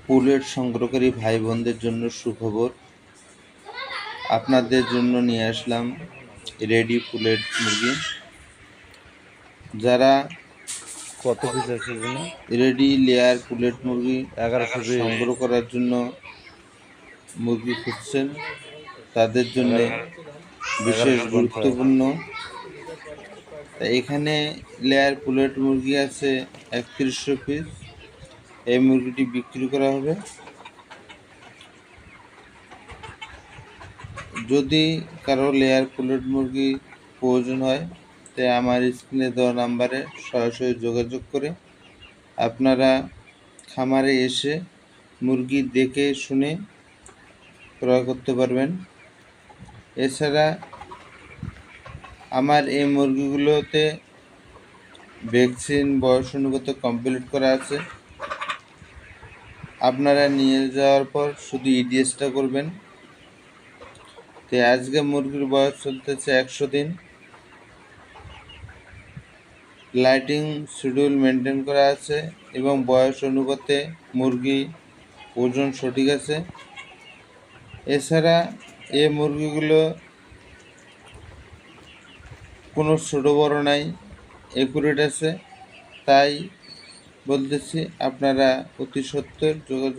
Pollute সংগ্রহকারী ভাই বোনদের জন্য সুখবর। আপনাদের জন্য নিয়ে আসলাম রেডি পুলেট মুরগি। যারা কত পিস আছে এখানে? রেডি লেয়ার পুলেট মুরগি 1100 পিস। সংগ্রহ করার জন্য মুরগি খুঁজছেন, তাদের জন্য বিশেষ 1150। গুরুত্বপূর্ণ। এখানে লেয়ার পুলেট মুরগি আছে 3100 পিস। এই মুরগিটি বিক্রি করা হবে। যদি কারো লেয়ার পুলেট মুরগি প্রয়োজন হয়, তাই আমার স্ক্রিনে দেওয়া নাম্বারে সরাসরি যোগাযোগ করে আপনারা খামারে এসে মুরগি দেখে শুনে ক্রয় করতে পারবেন। এছাড়া আমার এই মুরগিগুলোতে ভ্যাকসিন বয়স অনুপাতে কমপ্লিট করা আছে। আপনারা নিয়ে যাওয়ার পর শুধু ইডিএসটা করবেন। তো আজকে মুরগির বয়স চলতেছে 100 দিন। লাইটিং শিডিউল মেনটেন করা আছে এবং বয়স অনুপাতে মুরগি ওজন সঠিক আছে। এছাড়া এই মুরগিগুলো কোনো ছোটো বড় নাই, একুরেট আছে। তাই বলতেছি আপনারা অতি সত্বর যোগাযোগ